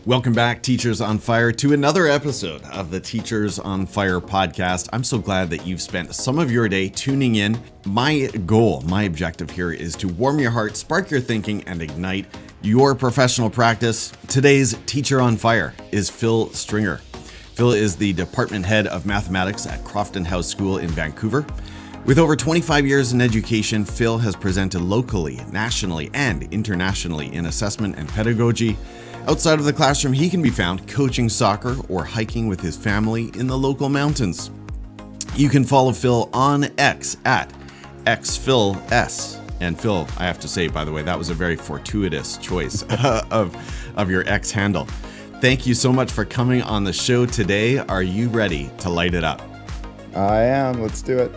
Welcome back, Teachers on Fire, to another episode of the Teachers on Fire podcast. I'm so glad that you've spent some of your day tuning in. My goal, my objective here is to warm your heart, spark your thinking, and ignite your professional practice. Today's Teacher on Fire is Phil Stringer. Phil is the department head of mathematics at Crofton House School in Vancouver. With over 25 years in education, Phil has presented locally, nationally, and internationally in assessment and pedagogy. Outside of the classroom, he can be found coaching soccer or hiking with his family in the local mountains. You can follow Phil on X at xphils. And Phil, I have to say, by the way, that was a very fortuitous choice of your X handle. Thank you so much for coming on the show today. Are you ready to light it up? I am. Let's do it.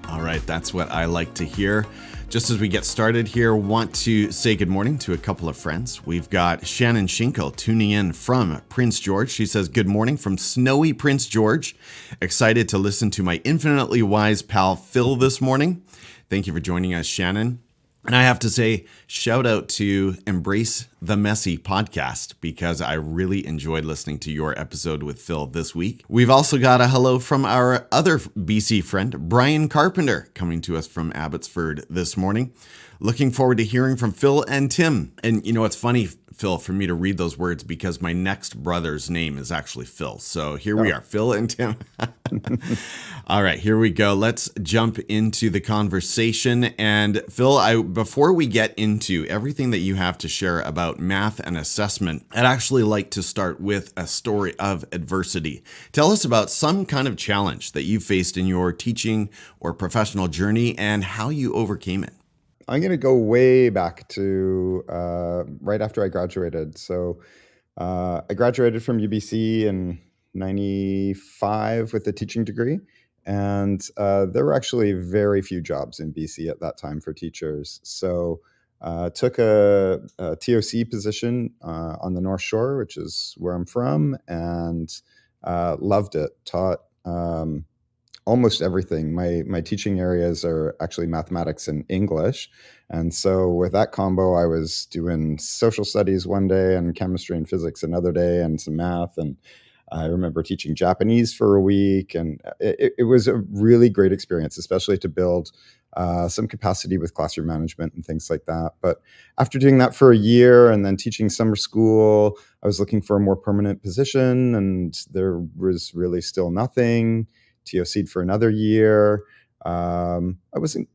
All right, that's what I like to hear. Just as we get started here, want to say good morning to a couple of friends. We've got Shannon Schinkel tuning in from Prince George. She says, good morning from snowy Prince George. Excited to listen to my infinitely wise pal Phil this morning. Thank you for joining us, Shannon. And I have to say, shout out to Embrace the Messy podcast, because I really enjoyed listening to your episode with Phil this week. We've also got a hello from our other BC friend, Brian Carpenter, coming to us from Abbotsford this morning. Looking forward to hearing from Phil and Tim. And you know, it's funny, Phil, for me to read those words because my next brother's name is actually Phil. So here we are, Phil and Tim. All right, here we go. Let's jump into the conversation. And Phil, before we get into everything that you have to share about math and assessment, I'd actually like to start with a story of adversity. Tell us about some kind of challenge that you faced in your teaching or professional journey and how you overcame it. I'm going to go way back to right after I graduated. So I graduated from UBC in 95 with a teaching degree. And there were actually very few jobs in BC at that time for teachers. So took a TOC position on the North Shore, which is where I'm from, and loved it. Taught almost everything. My teaching areas are actually mathematics and English. And so with that combo, I was doing social studies one day and chemistry and physics another day and some math. And I remember teaching Japanese for a week. And it was a really great experience, especially to build some capacity with classroom management and things like that. But after doing that for a year and then teaching summer school, I was looking for a more permanent position, and there was really still nothing. TOC'd for another year. I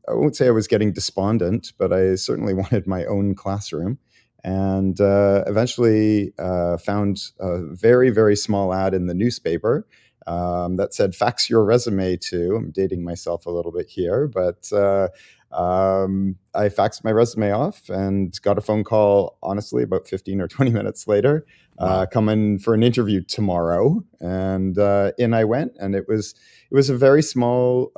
won't say I was getting despondent, but I certainly wanted my own classroom, and eventually found a very, very small ad in the newspaper that said, fax your resume to. I'm dating myself a little bit here, but I faxed my resume off and got a phone call, honestly, about 15 or 20 minutes later, come in for an interview tomorrow. And in I went, and it was a very small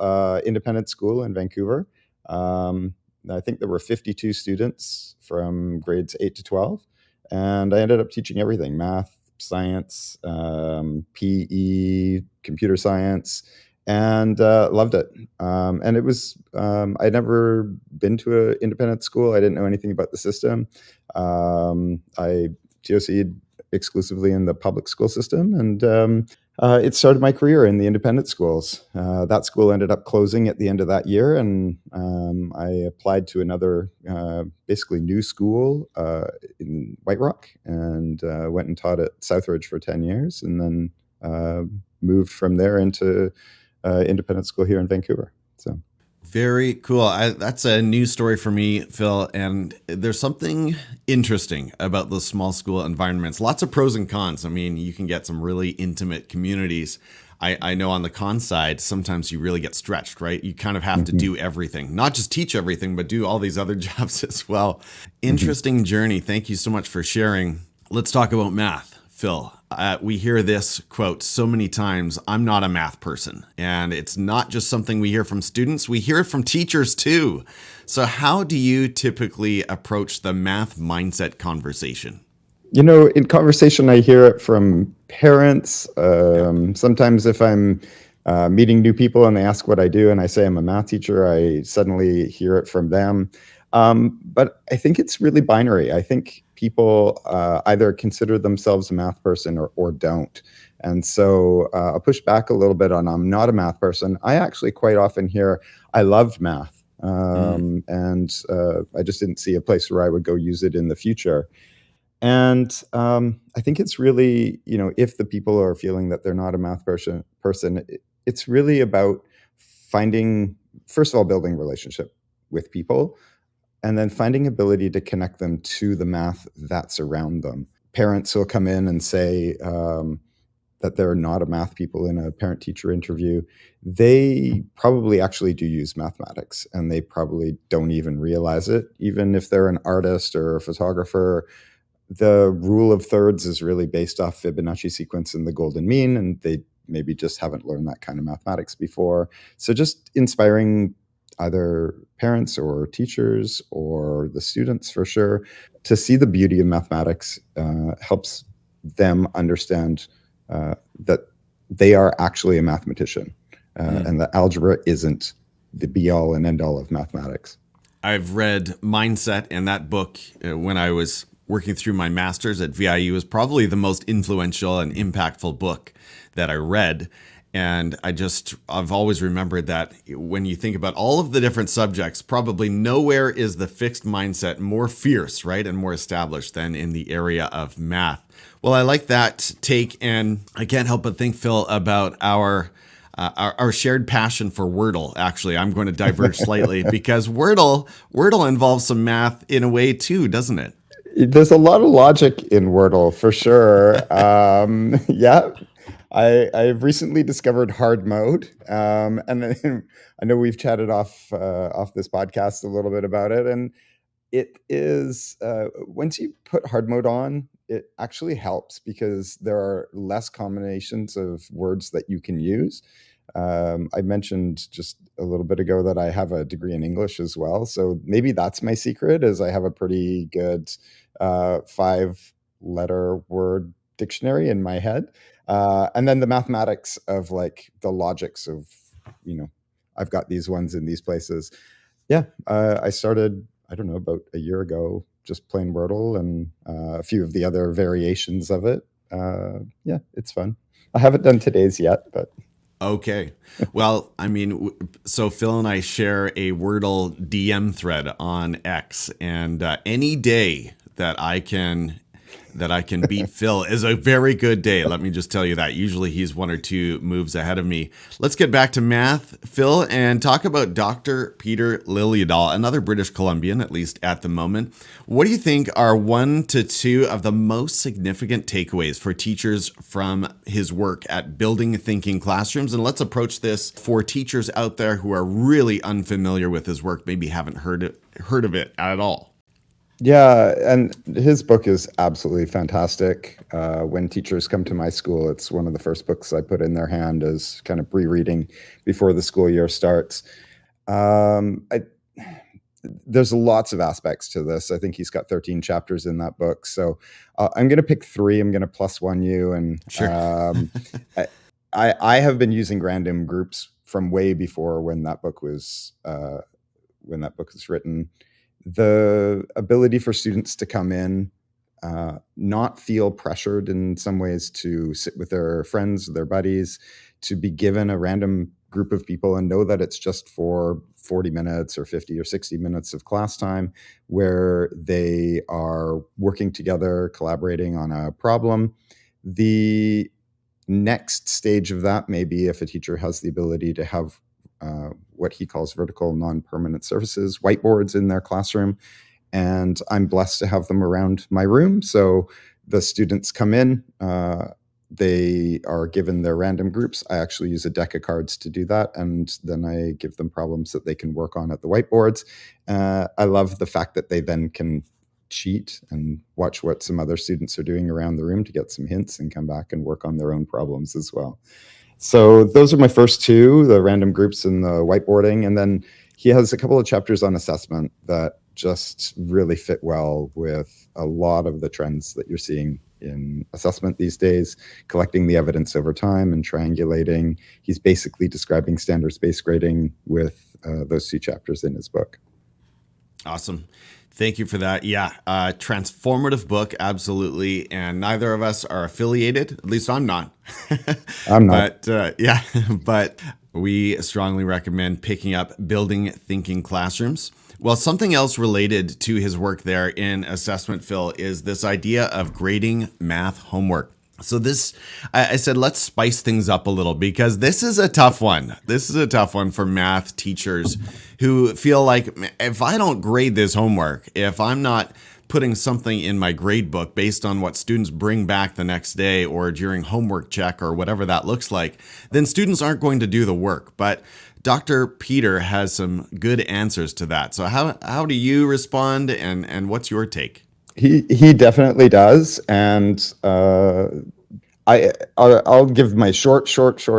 independent school in Vancouver. I think there were 52 students from grades 8 to 12. And I ended up teaching everything: math, science, PE, computer science, and loved it. And it was, I'd never been to an independent school. I didn't know anything about the system. I TOC'd exclusively in the public school system, and it started my career in the independent schools. That school ended up closing at the end of that year, and I applied to another basically new school in White Rock, and went and taught at Southridge for 10 years, and then moved from there into independent school here in Vancouver. So. Very cool. That's a new story for me, Phil. And there's something interesting about those small school environments. Lots of pros and cons. I mean, you can get some really intimate communities. I know on the con side, sometimes you really get stretched, right? You kind of have to do everything, not just teach everything, but do all these other jobs as well. Interesting journey. Thank you so much for sharing. Let's talk about math, Phil. We hear this quote so many times: I'm not a math person. And it's not just something we hear from students, we hear it from teachers too. So how do you typically approach the math mindset conversation? You know, in conversation, I hear it from parents. Sometimes if I'm meeting new people and they ask what I do and I say I'm a math teacher, I suddenly hear it from them. But I think it's really binary. I think people either consider themselves a math person or don't. And so I'll push back a little bit on I'm not a math person. I actually quite often hear I loved math. And I just didn't see a place where I would go use it in the future. And I think it's really, if the people are feeling that they're not a math person, it's really about finding, first of all, building relationship with people, and then finding ability to connect them to the math that's around them. Parents will come in and say that they're not a math people in a parent-teacher interview. They probably actually do use mathematics, and they probably don't even realize it. Even if they're an artist or a photographer, the rule of thirds is really based off Fibonacci sequence and the golden mean, and they maybe just haven't learned that kind of mathematics before. So just inspiring either parents or teachers or the students, for sure, to see the beauty of mathematics helps them understand that they are actually a mathematician, and that algebra isn't the be-all and end-all of mathematics. I've read Mindset, and that book, when I was working through my master's at VIU, is probably the most influential and impactful book that I read. And I've always remembered that when you think about all of the different subjects, probably nowhere is the fixed mindset more fierce, right, and more established than in the area of math. Well, I like that take, and I can't help but think, Phil, about our shared passion for Wordle. Actually, I'm going to diverge slightly because Wordle involves some math in a way too, doesn't it? There's a lot of logic in Wordle, for sure. Yeah. I've recently discovered hard mode, and I know we've chatted off this podcast a little bit about it, and it is once you put hard mode on, it actually helps because there are less combinations of words that you can use. I mentioned just a little bit ago that I have a degree in English as well, so maybe that's my secret, is I have a pretty good 5-letter word dictionary in my head. And then the mathematics of like the logics of, I've got these ones in these places. Yeah, I started, I don't know, about a year ago, just playing Wordle and a few of the other variations of it. Yeah, it's fun. I haven't done today's yet, but. Okay. Well, I mean, so Phil and I share a Wordle DM thread on X, and any day that I can beat Phil is a very good day. Let me just tell you that. Usually he's 1 or 2 moves ahead of me. Let's get back to math, Phil, and talk about Dr. Peter Liljedahl, another British Columbian, at least at the moment. What do you think are 1 to 2 of the most significant takeaways for teachers from his work at building thinking classrooms? And let's approach this for teachers out there who are really unfamiliar with his work, maybe haven't heard of it at all. Yeah, and his book is absolutely fantastic. When teachers come to my school, it's one of the first books I put in their hand as kind of pre-reading before the school year starts. There's lots of aspects to this. I think he's got 13 chapters in that book. So I'm going to pick 3. I'm going to +1 you. And sure. I have been using random groups from way before when that book was written. The ability for students to come in, not feel pressured in some ways to sit with their friends, their buddies, to be given a random group of people and know that it's just for 40 minutes or 50 or 60 minutes of class time where they are working together, collaborating on a problem. The next stage of that may be if a teacher has the ability to have what he calls vertical non-permanent surfaces, whiteboards in their classroom. And I'm blessed to have them around my room. So the students come in, they are given their random groups. I actually use a deck of cards to do that. And then I give them problems that they can work on at the whiteboards. I love the fact that they then can cheat and watch what some other students are doing around the room to get some hints and come back and work on their own problems as well. So those are my first 2, the random groups and the whiteboarding. And then he has a couple of chapters on assessment that just really fit well with a lot of the trends that you're seeing in assessment these days, collecting the evidence over time and triangulating. He's basically describing standards-based grading with those 2 chapters in his book. Awesome. Thank you for that. Yeah, transformative book, absolutely. And neither of us are affiliated. At least I'm not. I'm not. But yeah, but we strongly recommend picking up Building Thinking Classrooms. Well, something else related to his work there in assessment, Phil, is this idea of grading math homework. So I said, let's spice things up a little because this is a tough one. This is a tough one for math teachers who feel like if I don't grade this homework, if I'm not putting something in my grade book based on what students bring back the next day or during homework check or whatever that looks like, then students aren't going to do the work. But Dr. Peter has some good answers to that. So how do you respond and what's your take? He definitely does, and I'll give my short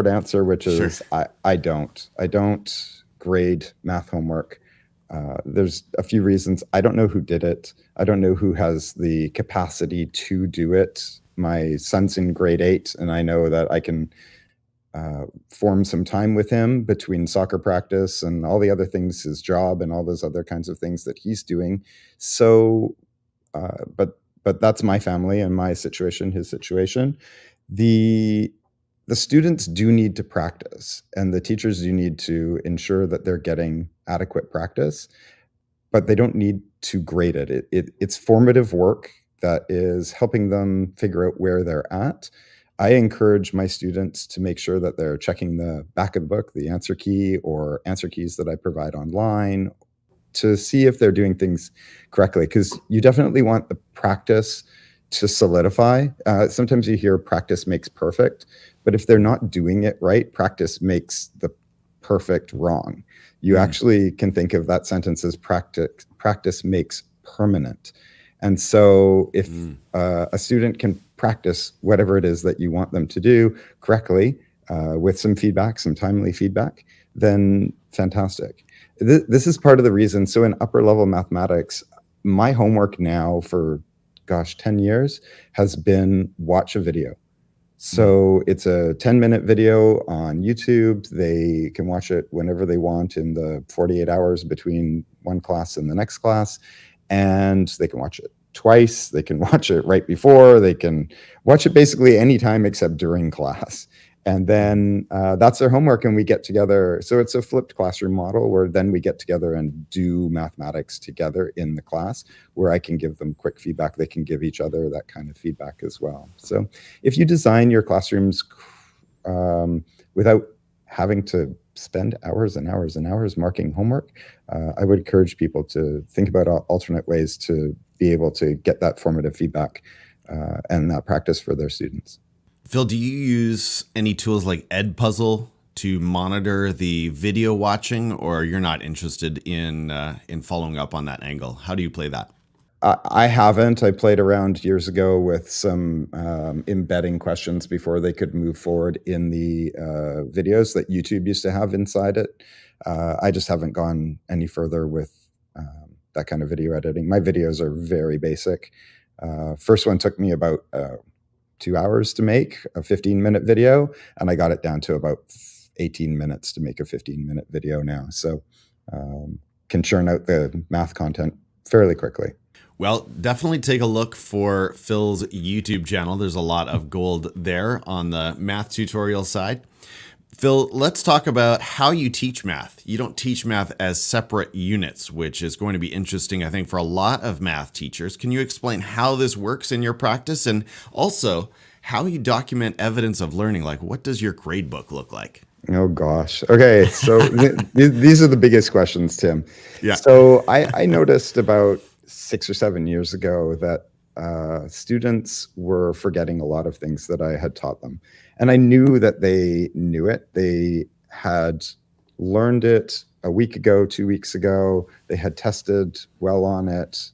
answer, which is Sure. I don't grade math homework. There's a few reasons. I don't know who did it. I don't know who has the capacity to do it. My son's in grade 8, and I know that I can form some time with him between soccer practice and all the other things, his job and all those other kinds of things that he's doing. So but that's my family and my situation, his situation. The the students do need to practice, and the teachers do need to ensure that they're getting adequate practice, but they don't need to grade it. It's formative work that is helping them figure out where they're at. I encourage my students to make sure that they're checking the back of the book, the answer key or answer keys that I provide online, to see if they're doing things correctly, because you definitely want the practice to solidify. Sometimes you hear practice makes perfect, but if they're not doing it right, practice makes the perfect wrong. You actually can think of that sentence as practice makes permanent. And so if a student can practice whatever it is that you want them to do correctly, with some feedback, some timely feedback, then fantastic. This is part of the reason. So in upper level mathematics, my homework now for 10 years has been watch a video. So it's a 10-minute video on YouTube. They can watch it whenever they want in the 48 hours between one class and the next class. And they can watch it twice. They can watch it right before. They can watch it basically anytime except during class. And then that's their homework, and we get together. So it's a flipped classroom model where then we get together and do mathematics together in the class, where I can give them quick feedback. They can give each other that kind of feedback as well. So if you design your classrooms without having to spend hours and hours and hours marking homework, I would encourage people to think about alternate ways to be able to get that formative feedback and that practice for their students. Phil, do you use any tools like Edpuzzle to monitor the video watching, or you're not interested in following up on that angle? How do you play that? I haven't. I played around years ago with some embedding questions before they could move forward in the videos that YouTube used to have inside it. I just haven't gone any further with that kind of video editing. My videos are very basic. First one took me about 2 hours to make, a 15-minute video, and I got it down to about 18 minutes to make a 15-minute video now. So can churn out the math content fairly quickly. Well, definitely take a look for Phil's YouTube channel. There's a lot of gold there on the math tutorial side. Phil, let's talk about how you teach math. You don't teach math as separate units, which is going to be interesting, I think, for a lot of math teachers. Can you explain how this works in your practice, and also how you document evidence of learning? Like, what does your grade book look like? Oh, gosh. Okay. So these are the biggest questions, Tim. Yeah. So I noticed about 6 or 7 years ago that students were forgetting a lot of things that I had taught them. And I knew that they knew it. They had learned it a week ago, 2 weeks ago. They had tested well on it.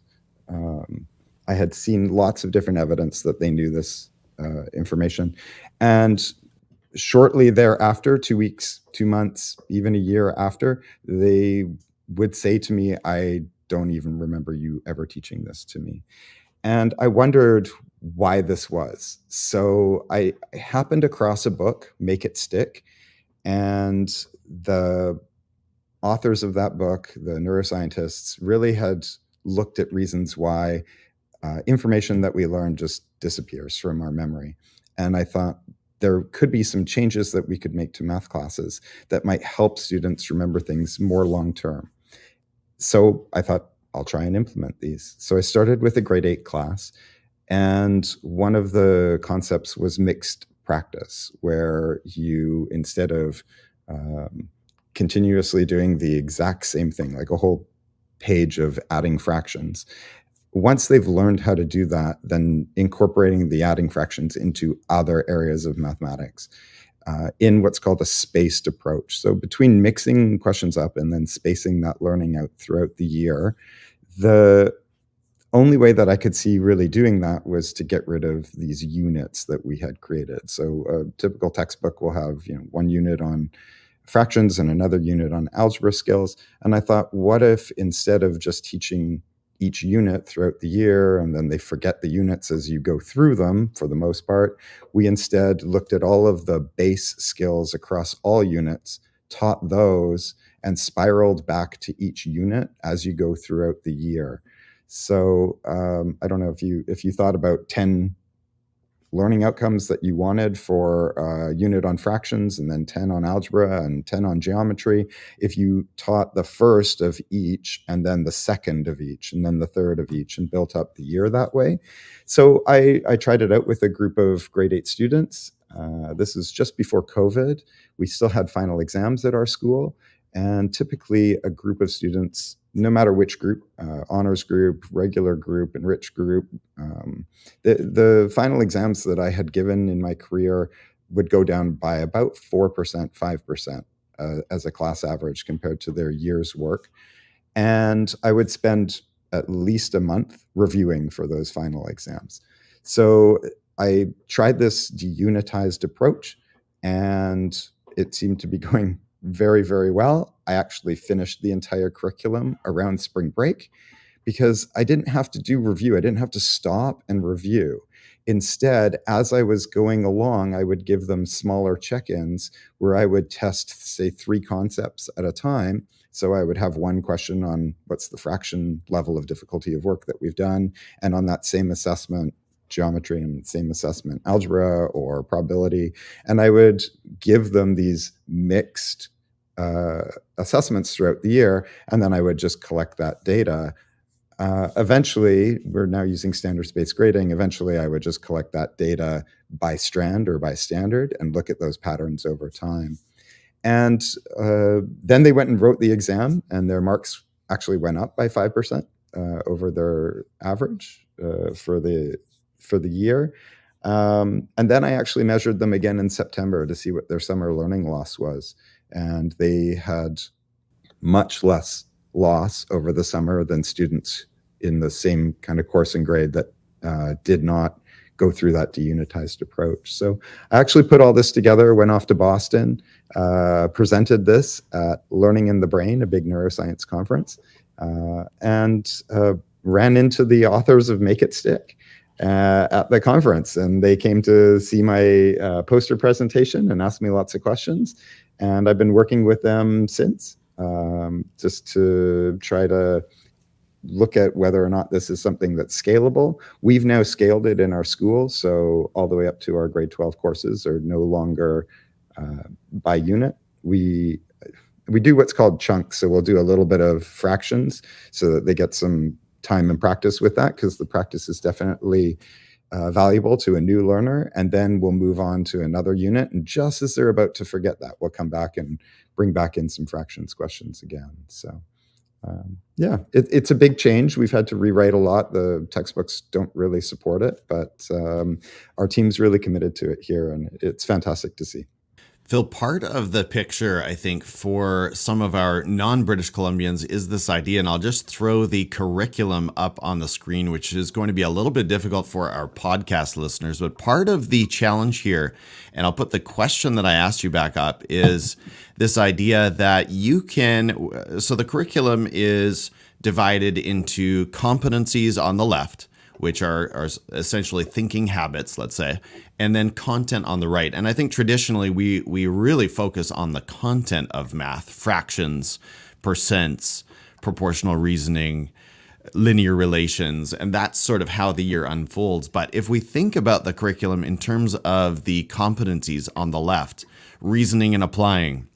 I had seen lots of different evidence that they knew this information. And shortly thereafter, 2 weeks, 2 months, even a year after, they would say to me, I don't even remember you ever teaching this to me. And I wondered why this was. So I happened across a book, Make It Stick, and the authors of that book, the neuroscientists, really had looked at reasons why information that we learn just disappears from our memory. And I thought there could be some changes that we could make to math classes that might help students remember things more long term. So I thought, I'll try and implement these. So I started with a grade 8 class, and one of the concepts was mixed practice, where you, instead of continuously doing the exact same thing, like a whole page of adding fractions, once they've learned how to do that, then incorporating the adding fractions into other areas of mathematics in what's called a spaced approach. So between mixing questions up and then spacing that learning out throughout the year, the only way that I could see really doing that was to get rid of these units that we had created. So a typical textbook will have, one unit on fractions and another unit on algebra skills. And I thought, what if instead of just teaching each unit throughout the year and then they forget the units as you go through them for the most part, we instead looked at all of the base skills across all units, taught those, and spiraled back to each unit as you go throughout the year. So I don't know if you thought about 10 learning outcomes that you wanted for a unit on fractions, and then 10 on algebra and 10 on geometry. If you taught the first of each and then the second of each and then the third of each and built up the year that way. So I tried it out with a group of grade 8 students. This is just before COVID. We still had final exams at our school, and typically a group of students, no matter which group, honors group, regular group, enriched group, the final exams that I had given in my career would go down by about 4%, 5% as a class average compared to their year's work. And I would spend at least a month reviewing for those final exams. So I tried this deunitized approach, and it seemed to be going very, very well. I actually finished the entire curriculum around spring break because I didn't have to do review. I didn't have to stop and review. Instead, as I was going along, I would give them smaller check-ins where I would test, say, 3 concepts at a time. So I would have one question on what's the fraction level of difficulty of work that we've done, and on that same assessment, geometry, and same assessment, algebra or probability. And I would give them these mixed assessments throughout the year, and then I would just collect that data. Eventually, we're now using standards-based grading. Eventually, I would just collect that data by strand or by standard and look at those patterns over time. And then they went and wrote the exam, and their marks actually went up by 5% over their average for the year. And then I actually measured them again in September to see what their summer learning loss was. And they had much less loss over the summer than students in the same kind of course and grade that did not go through that deunitized approach. So I actually put all this together, went off to Boston, presented this at Learning in the Brain, a big neuroscience conference, and ran into the authors of Make It Stick at the conference. And they came to see my poster presentation and asked me lots of questions. And I've been working with them since, just to try to look at whether or not this is something that's scalable. We've now scaled it in our school, so all the way up to our grade 12 courses are no longer by unit. We do what's called chunks, so we'll do a little bit of fractions so that they get some time and practice with that, because the practice is definitely valuable to a new learner. And then we'll move on to another unit, and just as they're about to forget that, we'll come back and bring back in some fractions questions again. So it's a big change. We've had to rewrite a lot. The textbooks don't really support it, but our team's really committed to it here, and it's fantastic to see. Phil, part of the picture, I think, for some of our non-British Columbians is this idea, and I'll just throw the curriculum up on the screen, which is going to be a little bit difficult for our podcast listeners. But part of the challenge here, and I'll put the question that I asked you back up, is this idea that you can, so the curriculum is divided into competencies on the left, which are essentially thinking habits, let's say, and then content on the right. And I think traditionally we really focus on the content of math, fractions, percents, proportional reasoning, linear relations, and that's sort of how the year unfolds. But if we think about the curriculum in terms of the competencies on the left, reasoning and applying,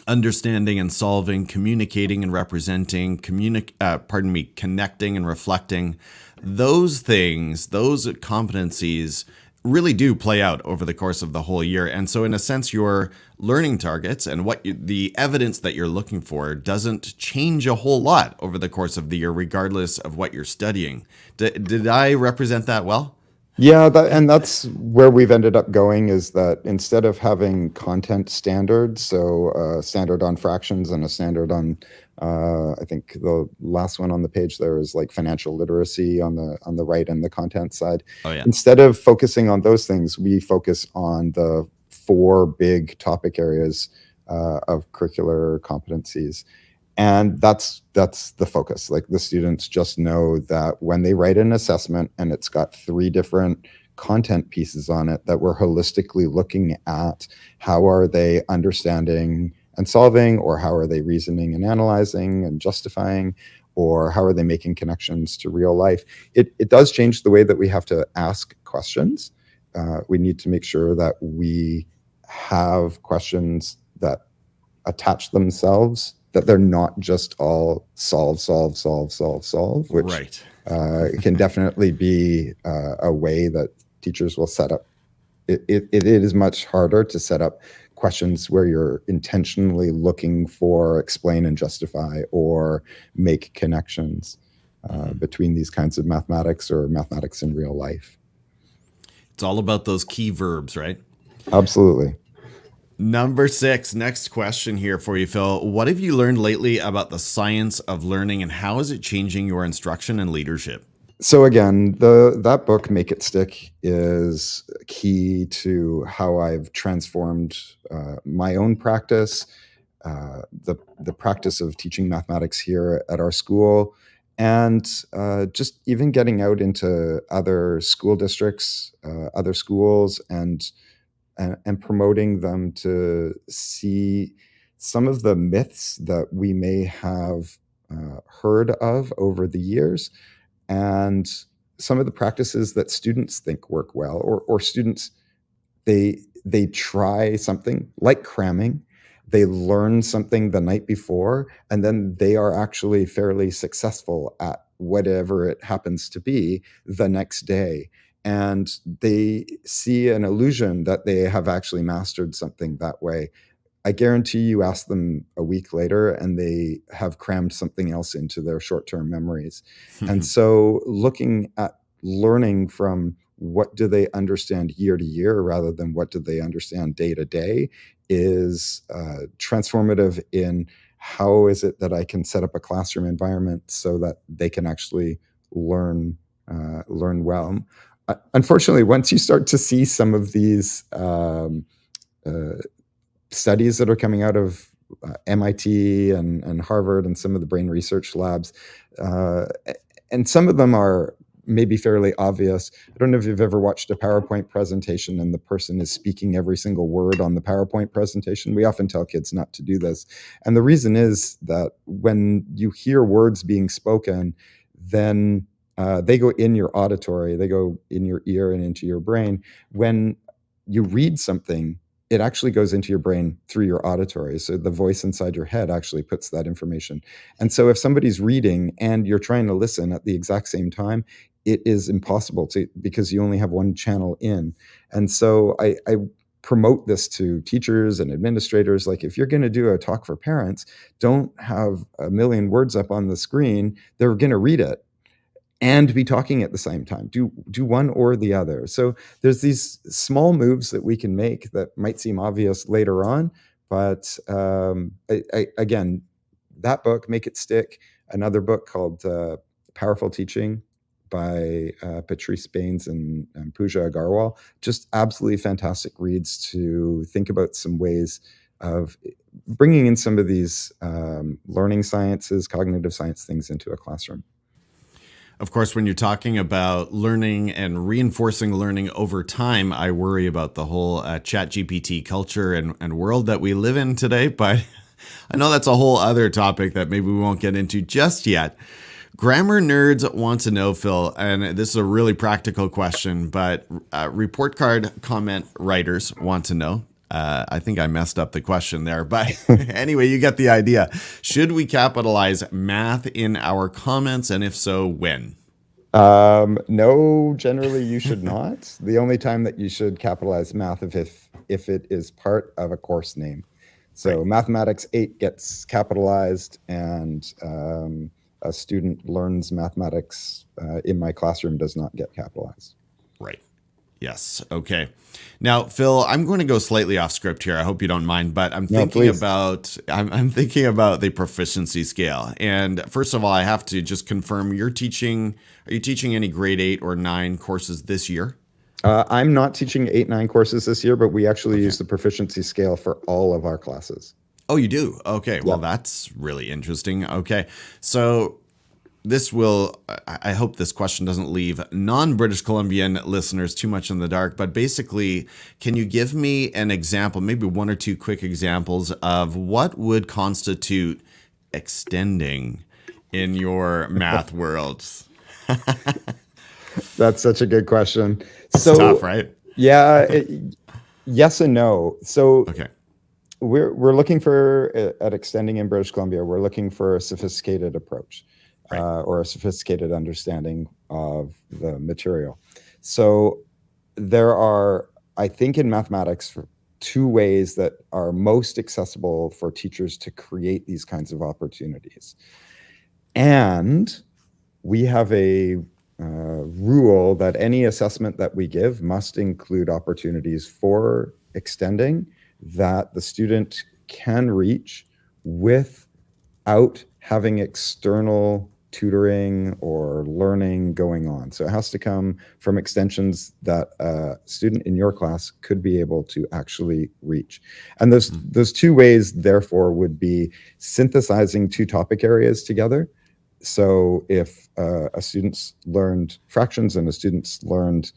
understanding and solving, communicating and representing, connecting and reflecting, those things, those competencies really do play out over the course of the whole year. And so in a sense, your learning targets and the evidence that you're looking for doesn't change a whole lot over the course of the year, regardless of what you're studying. Did I represent that well? Yeah, and that's where we've ended up going, is that instead of having content standards, so a standard on fractions and a standard on, I think the last one on the page there is like financial literacy on the right and the content side. Oh, yeah. Instead of focusing on those things, we focus on the 4 big topic areas of curricular competencies. And that's the focus. Like, the students just know that when they write an assessment and it's got 3 different content pieces on it, that we're holistically looking at how are they understanding and solving, or how are they reasoning and analyzing and justifying, or how are they making connections to real life. It does change the way that we have to ask questions. We need to make sure that we have questions that attach themselves, that they're not just all solve, which Right. Can definitely be a way that teachers will set up. It is much harder to set up questions where you're intentionally looking for explain and justify or make connections between these kinds of mathematics or mathematics in real life. It's all about those key verbs, right? Absolutely. Number 6, next question here for you, Phil. What have you learned lately about the science of learning, and how is it changing your instruction and leadership? So again, that book, Make It Stick, is key to how I've transformed my own practice, the practice of teaching mathematics here at our school, and just even getting out into other school districts, other schools, and promoting them to see some of the myths that we may have heard of over the years, and some of the practices that students think work well, or students, they try something like cramming, they learn something the night before, and then they are actually fairly successful at whatever it happens to be the next day. And they see an illusion that they have actually mastered something that way. I guarantee you ask them a week later and they have crammed something else into their short-term memories. And so looking at learning from what do they understand year to year rather than what do they understand day to day is transformative in how is it that I can set up a classroom environment so that they can actually learn well. Unfortunately, once you start to see some of these studies that are coming out of MIT and Harvard and some of the brain research labs, and some of them are maybe fairly obvious. I don't know if you've ever watched a PowerPoint presentation and the person is speaking every single word on the PowerPoint presentation. We often tell kids not to do this. And the reason is that when you hear words being spoken, then they go in your auditory, they go in your ear and into your brain. When you read something, it actually goes into your brain through your auditory. So the voice inside your head actually puts that information. And so if somebody's reading and you're trying to listen at the exact same time, it is impossible to, because you only have one channel in. And so I promote this to teachers and administrators. Like, if you're going to do a talk for parents, don't have a million words up on the screen. They're going to read it and be talking at the same time. Do one or the other. So there's these small moves that we can make that might seem obvious later on, but again, that book, Make It Stick, another book called Powerful Teaching by Patrice Baines and Pooja Agarwal, just absolutely fantastic reads to think about some ways of bringing in some of these learning sciences, cognitive science things into a classroom. Of course, when you're talking about learning and reinforcing learning over time, I worry about the whole ChatGPT culture and world that we live in today. But I know that's a whole other topic that maybe we won't get into just yet. Grammar nerds want to know, Phil, and this is a really practical question, but report card comment writers want to know. I think I messed up the question there, but anyway, you get the idea. Should we capitalize math in our comments, and if so, when? No, generally you should not. The only time that you should capitalize math if it is part of a course name. So Right. Mathematics 8 gets capitalized, and a student learns mathematics in my classroom does not get capitalized. Right. Yes. Okay. Now, Phil, I'm going to go slightly off script here. I hope you don't mind, but I'm thinking about the proficiency scale. And first of all, I have to just confirm are you teaching any grade 8 or 9 courses this year? I'm not teaching 8-9 courses this year, but we actually use the proficiency scale for all of our classes. Oh, you do? Okay. Well, that's really interesting. Okay. So I hope this question doesn't leave non-British Columbian listeners too much in the dark, but basically, can you give me an example, maybe one or two quick examples of what would constitute extending in your math world? That's such a good question. It's tough, right? Yeah, yes and no. So Okay. we're looking for, at extending in British Columbia, we're looking for a sophisticated approach. Right. Or a sophisticated understanding of the material. So there are, I think in mathematics, two ways that are most accessible for teachers to create these kinds of opportunities. And we have a rule that any assessment that we give must include opportunities for extending that the student can reach without having external tutoring or learning going on. So it has to come from extensions that a student in your class could be able to actually reach. And those two ways, therefore, would be synthesizing two topic areas together. So if a student's learned fractions and a student's learned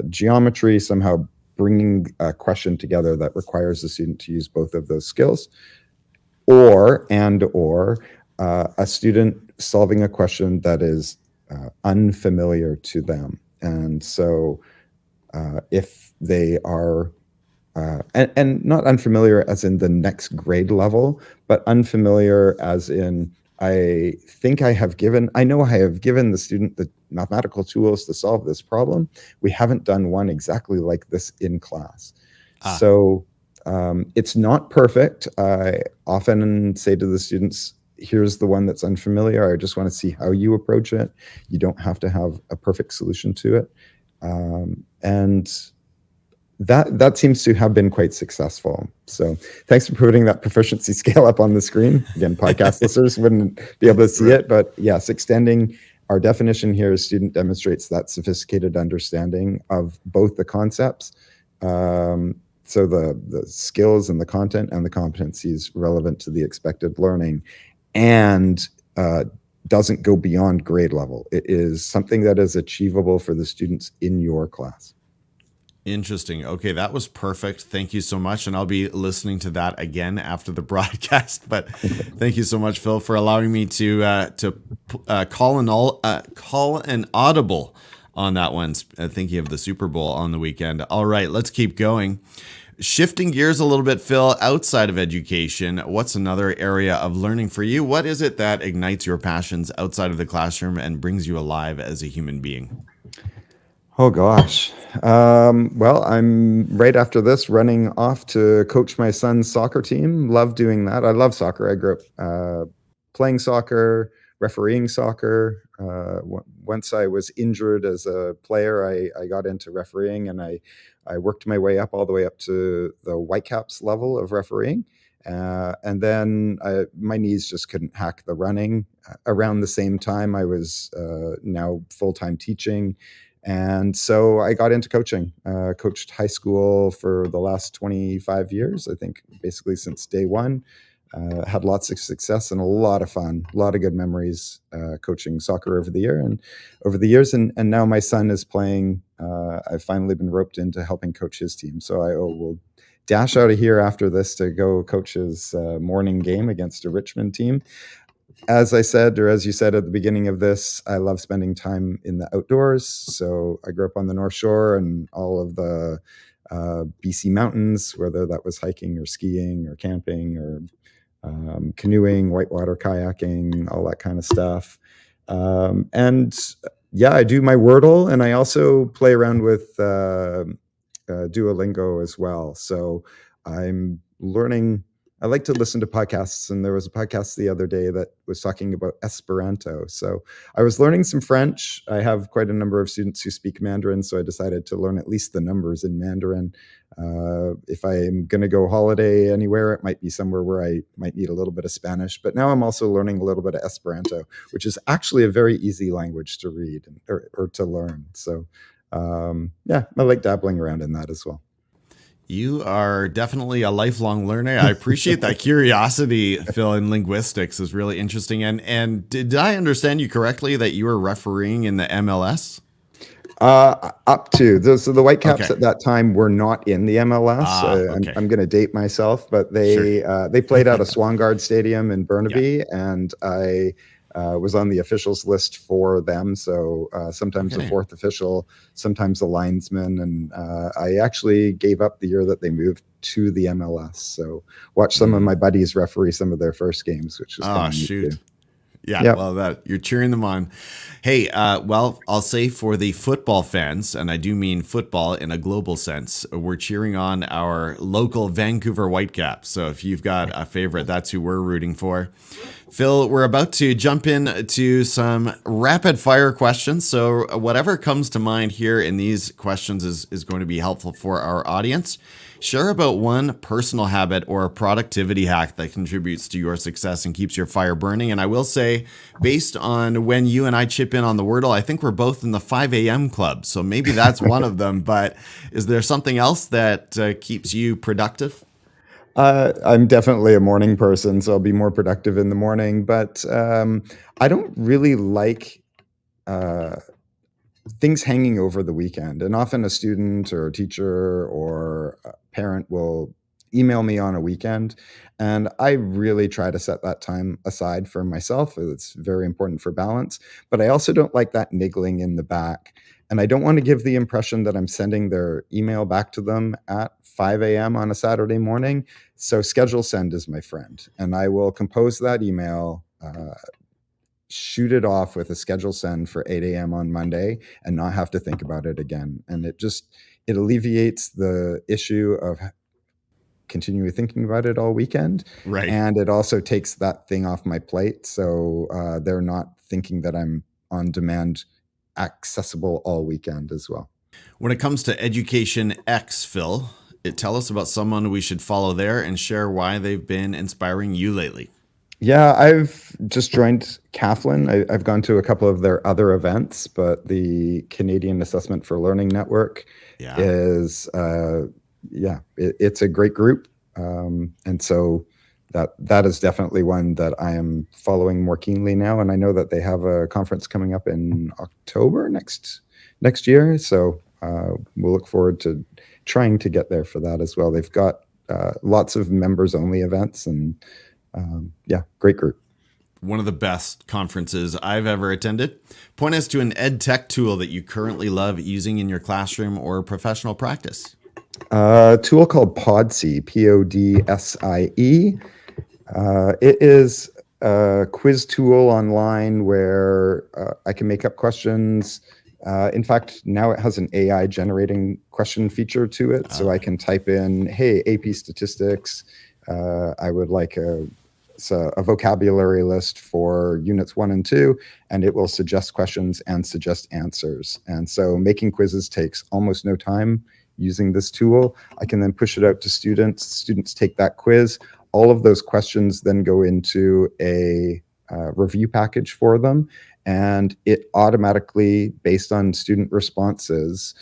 geometry, somehow bringing a question together that requires the student to use both of those skills, or a student solving a question that is unfamiliar to them. And so if they are, and not unfamiliar as in the next grade level, but unfamiliar as in, I know I have given the student the mathematical tools to solve this problem. We haven't done one exactly like this in class. So it's not perfect. I often say to the students, here's the one that's unfamiliar. I just want to see how you approach it. You don't have to have a perfect solution to it. And that seems to have been quite successful. So thanks for putting that proficiency scale up on the screen. Again, podcast listeners wouldn't be able to see it, but yes, extending, our definition here is student demonstrates that sophisticated understanding of both the concepts, so the skills and the content and the competencies relevant to the expected learning, and doesn't go beyond grade level. It is something that is achievable for the students in your class. Interesting. Okay, that was perfect. Thank you so much. And I'll be listening to that again after the broadcast. But thank you so much, Phil, for allowing me to call an audible on that one, thinking of the Super Bowl on the weekend. All right, let's keep going. Shifting gears a little bit, Phil, outside of education, what's another area of learning for you? What is it that ignites your passions outside of the classroom and brings you alive as a human being? Oh, gosh. Well, I'm right after this running off to coach my son's soccer team. Love doing that. I love soccer. I grew up playing soccer, refereeing soccer. Once I was injured as a player, I got into refereeing, and I worked my way up all the way up to the Whitecaps level of refereeing. And then my knees just couldn't hack the running. Around the same time, I was now full-time teaching. And so I got into coaching, coached high school for the last 25 years, I think, basically since day one. Had lots of success and a lot of fun, a lot of good memories coaching soccer over the years. And now my son is playing. I've finally been roped into helping coach his team. So I will dash out of here after this to go coach his morning game against a Richmond team. As I said, or as you said at the beginning of this, I love spending time in the outdoors. So I grew up on the North Shore and all of the BC mountains, whether that was hiking or skiing or camping or canoeing, whitewater kayaking, all that kind of stuff. And yeah, I do my Wordle, and I also play around with Duolingo as well. So I'm learning. I like to listen to podcasts, and there was a podcast the other day that was talking about Esperanto. So I was learning some French. I have quite a number of students who speak Mandarin, so I decided to learn at least the numbers in Mandarin. If I'm going to go holiday anywhere, it might be somewhere where I might need a little bit of Spanish. But now I'm also learning a little bit of Esperanto, which is actually a very easy language to read or to learn. So yeah, I like dabbling around in that as well. You are definitely a lifelong learner. I appreciate that curiosity, Phil, in linguistics is really interesting. And did I understand you correctly that you were refereeing in the MLS? Up to so the Whitecaps Okay. at that time were not in the MLS. Okay. I'm going to date myself, but they played out of Swangard Stadium in Burnaby, and I was on the officials list for them. So sometimes the fourth official, sometimes the linesman, and I actually gave up the year that they moved to the MLS. So watched some of my buddies referee some of their first games, which was kind of neat too. Yeah, Yep. well, that you're cheering them on. Hey, well, I'll say for the football fans, and I do mean football in a global sense, we're cheering on our local Vancouver Whitecaps. So if you've got a favorite, that's who we're rooting for. Phil, we're about to jump into some rapid fire questions. So whatever comes to mind here in these questions is going to be helpful for our audience. Share about one personal habit or a productivity hack that contributes to your success and keeps your fire burning. And I will say, based on when you and I chip in on the Wordle, I think we're both in the 5 a.m. club. So maybe that's one of them. But is there something else that keeps you productive? I'm definitely a morning person, so I'll be more productive in the morning. But I don't really like things hanging over the weekend. And often a student or a teacher or a parent will email me on a weekend. And I really try to set that time aside for myself. It's very important for balance. But I also don't like that niggling in the back. And I don't want to give the impression that I'm sending their email back to them at 5 a.m. on a Saturday morning. So schedule send is my friend. And I will compose that email, shoot it off with a schedule send for 8 a.m. on Monday and not have to think about it again. And it alleviates the issue of continually thinking about it all weekend. Right. And it also takes that thing off my plate. So they're not thinking that I'm on demand, accessible all weekend as well. When it comes to Education X, Phil, tell us about someone we should follow there and share why they've been inspiring you lately. Yeah, I've just joined CAFLN. I've gone to a couple of their other events, but the Canadian Assessment for Learning Network is, it's a great group. And so that is definitely one that I am following more keenly now. And I know that they have a conference coming up in October next year. So we'll look forward to trying to get there for that as well. They've got lots of members-only events and great group. One of the best conferences I've ever attended. Point us to an edtech tool that you currently love using in your classroom or professional practice. A tool called Podsie, Podsie. It is a quiz tool online where I can make up questions. In fact, now it has an AI generating question feature to it. So I can type in, hey, AP statistics, I would like a vocabulary list for units 1 and 2, and it will suggest questions and suggest answers. And so making quizzes takes almost no time using this tool. I can then push it out to students. Students take that quiz. All of those questions then go into a review package for them. And it automatically, based on student responses,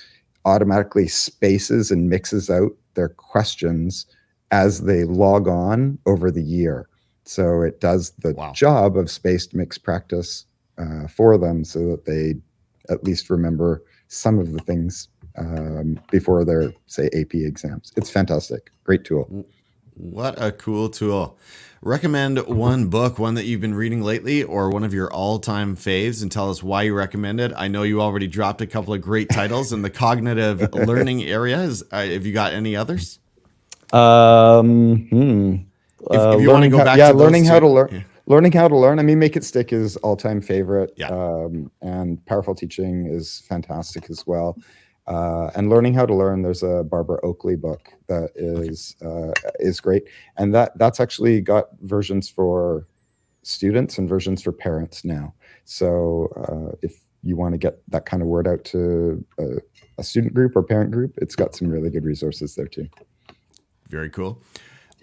automatically spaces and mixes out their questions as they log on over the year. So it does the job of spaced mixed practice for them so that they at least remember some of the things before their, say, AP exams. It's fantastic. Great tool. What a cool tool. Recommend one book, one that you've been reading lately, or one of your all-time faves, and tell us why you recommend it. I know you already dropped a couple of great titles in the cognitive learning area. Have you got any others? If you want to go back to learning those how two. to learn. Yeah. Learning how to learn. I mean, Make It Stick is all-time favorite. Yeah. And Powerful Teaching is fantastic as well. And Learning How to Learn, there's a Barbara Oakley book that is great, and that's actually got versions for students and versions for parents now. So if you want to get that kind of word out to a student group or parent group, it's got some really good resources there too. Very cool.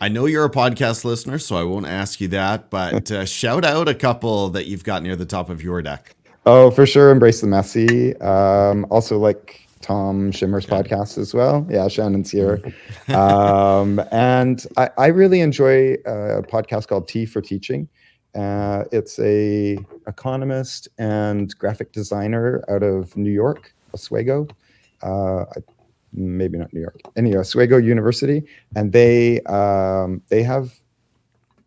I know you're a podcast listener, so I won't ask you that, but shout out a couple that you've got near the top of your deck. Oh, for sure. Embrace the Messy. Also like Tom Schimmer's podcast as well. Yeah, Shannon's here. And I really enjoy a podcast called T for Teaching. It's a economist and graphic designer out of New York, Oswego. Maybe not New York. Anyway, Oswego University. And they have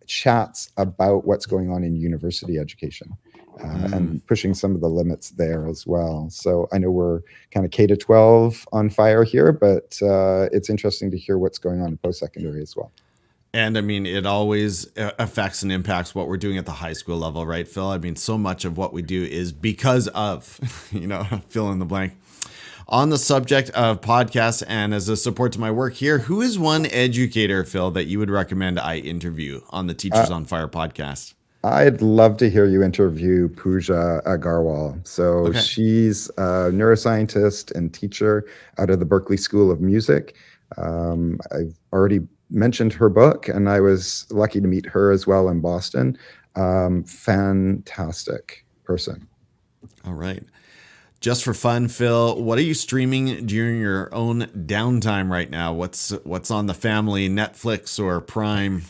chats about what's going on in university education. And pushing some of the limits there as well. So I know we're kind of K-12 on fire here, but it's interesting to hear what's going on in post-secondary as well. And I mean, it always affects and impacts what we're doing at the high school level, right, Phil? I mean, so much of what we do is because of, fill in the blank. On the subject of podcasts and as a support to my work here, who is one educator, Phil, that you would recommend I interview on the Teachers on Fire podcast? I'd love to hear you interview Pooja Agarwal. So she's a neuroscientist and teacher out of the Berklee School of Music. I've already mentioned her book, and I was lucky to meet her as well in Boston. Fantastic person. All right. Just for fun, Phil, what are you streaming during your own downtime right now? What's on the family Netflix or Prime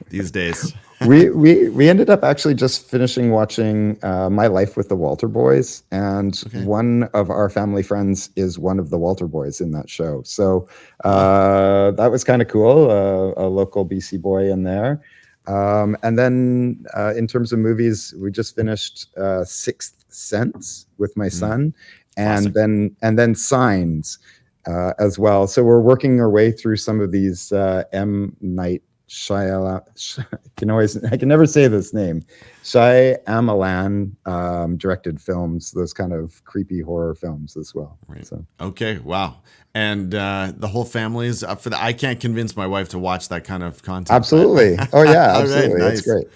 these days? we ended up actually just finishing watching My Life with the Walter Boys, and one of our family friends is one of the Walter Boys in that show. So that was kind of cool, a local BC boy in there. And then in terms of movies, we just finished Sixth Sense with my son, and then Signs as well. So we're working our way through some of these M. Night Shyamalan, I can never say this name. Shyamalan directed films, those kind of creepy horror films as well. Right. So. Okay. Wow. And the whole family is up for that. I can't convince my wife to watch that kind of content. Absolutely. Oh yeah, absolutely. Right, nice. It's great.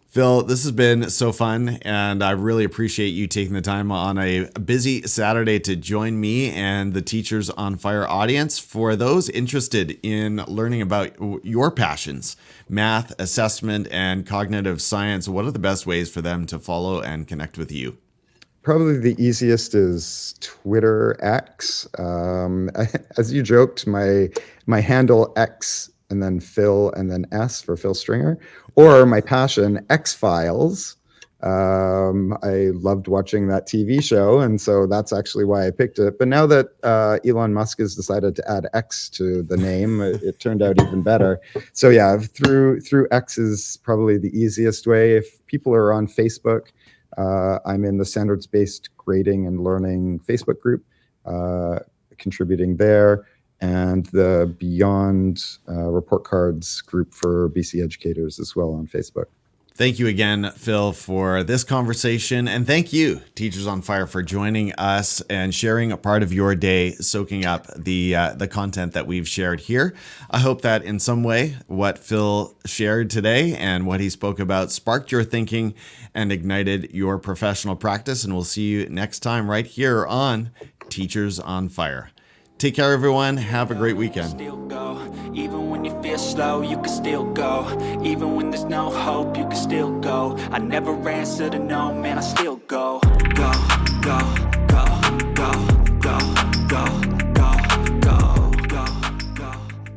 Phil, this has been so fun, and I really appreciate you taking the time on a busy Saturday to join me and the Teachers on Fire audience. For those interested in learning about your passions, math, assessment, and cognitive science, what are the best ways for them to follow and connect with you? Probably the easiest is Twitter X. As you joked, my handle X and then Phil and then S for Phil Stringer, or my passion, X-Files. I loved watching that TV show, and so that's actually why I picked it. But now that Elon Musk has decided to add X to the name, it turned out even better. So yeah, through X is probably the easiest way. If people are on Facebook, I'm in the standards-based grading and learning Facebook group, contributing there, and the Beyond report cards group for BC educators as well on Facebook. Thank you again, Phil, for this conversation. And thank you, Teachers on Fire, for joining us and sharing a part of your day, soaking up the content that we've shared here. I hope that in some way what Phil shared today and what he spoke about sparked your thinking and ignited your professional practice. And we'll see you next time right here on Teachers on Fire. Take care, everyone. Have a great weekend. Even when you feel slow, you can still go. Even when there's no hope, you can still go. I never answer to no, man, I still go.